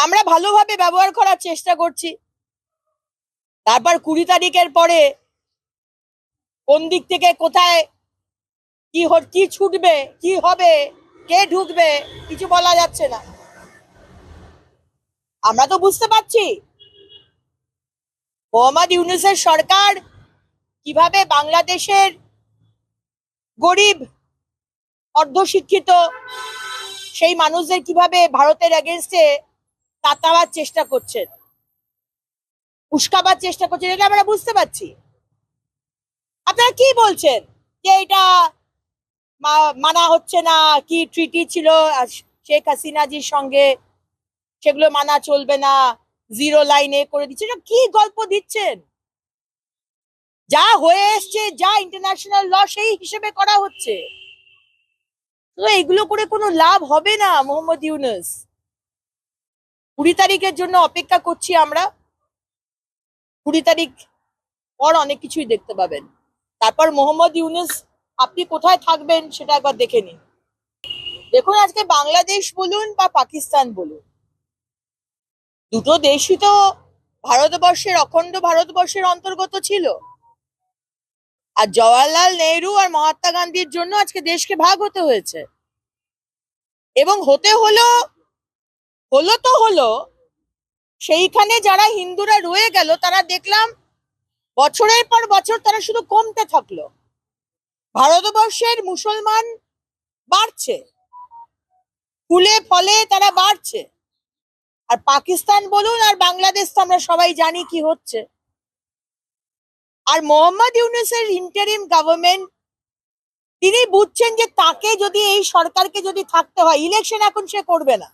আমরা ভালোভাবে ব্যবহার করার চেষ্টা করছি। তারপর 20 তারিখের পরে কোন দিক থেকে কোথায় কি ছুটবে, কি হবে, কে ঢুকবে, কিছু বলা যাচ্ছে না। আমরা তো বুঝতে পারছি মোহাম্মদ ইউনূসের সরকার কিভাবে বাংলাদেশের গরিব, অর্ধশিক্ষিত সেই মানুষদের কিভাবে ভারতের এগেনস্টে তাতাবার চেষ্টা করছেন, উস্কাবার চেষ্টা করছেন, এটা আমরা বুঝতে পারছি। আপনারা কি বলছেন যে এটা মানা হচ্ছে না, কি ট্রিটি ছিল শেখ হাসিনাজির সঙ্গে, সেগুলো মানা চলবে না, জিরো লাইনে করে দিচ্ছে, এটা কি গল্প দিচ্ছেন? যা হয়ে এসছে, যা ইন্টারন্যাশনাল ল সেই হিসেবে করা হচ্ছে। তো এগুলো করে কোনো লাভ হবে না মোহাম্মদ ইউনূস। 20 তারিখের জন্য অপেক্ষা করছি আমরা। 20 তারিখ পর অনেক কিছুই দেখতে পাবেন। তারপর মোহাম্মদ ইউনূস আপনি কোথায় থাকবেন সেটা একবার দেখে নিন। দেখুন, আজকে বাংলাদেশ বলুন বা পাকিস্তান বলুন, দুটো দেশই তো ভারতবর্ষের, অখণ্ড ভারতবর্ষের অন্তর্গত ছিল। আর জওয়াহরলাল নেহরু আর মহাত্মা গান্ধীর জন্য আজকে দেশকে ভাগ হতে হয়েছে। এবং হতে হলো তো হলো সেইখানে যারা হিন্দুরা রয়ে গেল, তারা দেখলাম বছরের পর বছর তারা শুধু কমতে থাকলো। ভারতবর্ষের মুসলমান বাড়ছে, ফুলে ফলে তারা বাড়ছে। আর পাকিস্তান বলুন আর বাংলাদেশ তো আমরা সবাই জানি কি হচ্ছে। আর মোহাম্মদ ইউনূসের ইন্টারিম গভর্নমেন্ট, তিনি বুঝছেন যে তাকে যদি, এই সরকারকে যদি থাকতে হয়, ইলেকশন এখন সে করবে না,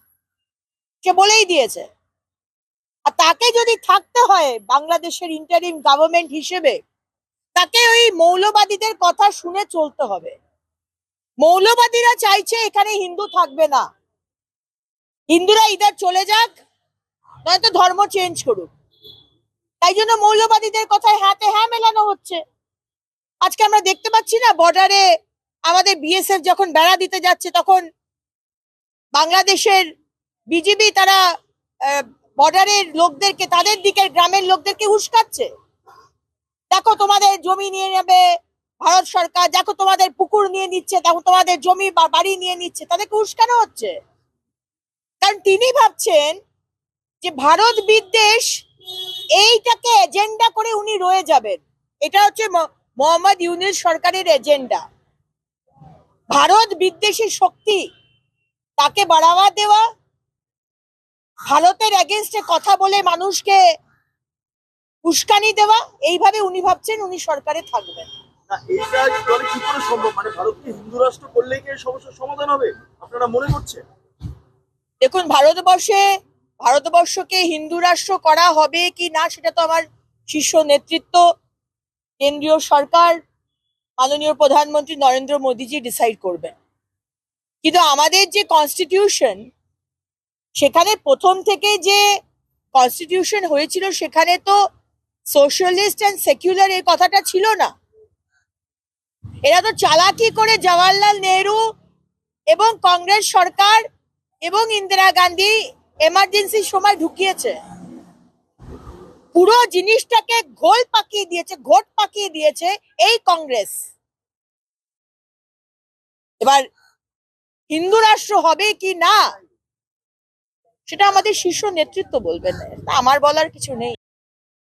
সে বলেই দিয়েছে। আর তাকে যদি থাকতে হয় বাংলাদেশের ইন্টারিম গভর্নমেন্ট হিসেবে, তাকে ওই মৌলবাদীদের কথা শুনে চলতে হবে। মৌলবাদীরা চাইছে এখানে হিন্দু থাকবে না, হিন্দুরা ইদার চলে যাক, নয়তো ধর্ম চেঞ্জ করুক। তাই জন্য মৌলবাদীদের কথায় হ্যাঁতে হ্যাঁ মেলানো হচ্ছে। আজকে আমরা দেখতে পাচ্ছি না, বর্ডারে আমাদের বিএসএফ যখন বেড়া দিতে যাচ্ছে, তখন বাংলাদেশের বিজিবি তারা বর্ডারের লোকদেরকে, তাদের দিকের গ্রামের লোকদেরকে উস্কাচ্ছে। দেখো তোমাদের জমি নিয়ে নেবে ভারত সরকার, দেখো তোমাদের পুকুর নিয়ে নিচ্ছে, দেখো তোমাদের জমি বা বাড়ি নিয়ে নিচ্ছে, তাদেরকে উস্কানো হচ্ছে। কারণ তিনি ভাবছেন যে ভারত বিদ্বেষ, এইটাকে এজেন্ডা করে উনি রয়ে যাবেন। এটা হচ্ছে মোহাম্মদ ইউনূস সরকারের এজেন্ডা। ভারত বিদ্বেষী শক্তি, তাকে বাড়াওয়া দেওয়া, ভারতের এগেনস্টে কথা বলে মানুষকে উস্কানি দেওয়া, এইভাবে উনি ভাবছেন উনি সরকারে থাকবেন। না, এইটা কি করে সম্ভব? মানে ভারতকে হিন্দু রাষ্ট্র করলেই কি সমস্যার সমাধান হবে আপনারা মনে করছেন? দেখুন, ভারতবর্ষকে হিন্দু রাষ্ট্র করা হবে কি না, সেটা তো আমার শীর্ষ নেতৃত্ব, কেন্দ্রীয় সরকার, মাননীয় প্রধানমন্ত্রী নরেন্দ্র মোদীজি ডিসাইড করবেন। কিন্তু আমাদের যে কনস্টিটিউশন, সেখানে প্রথম থেকে যে কনস্টিটিউশন হয়েছিল, সেখানে তো সোশ্যালিস্ট অ্যান্ড সেকুলার এই কথাটা ছিল না। এরা তো চালাকি করে জওয়াহরলাল নেহরু এবং কংগ্রেস সরকার এবং ইন্দিরা গান্ধী এমার্জেন্সির সময় ঢুকিয়েছে। পুরো জিনিসটাকে ঘোট পাকিয়ে দিয়েছে এই কংগ্রেস। এবার হিন্দু রাষ্ট্র হবে কি না, সেটা আমাদের শীর্ষ নেতৃত্ব বলবেন, আমার বলার কিছু নেই।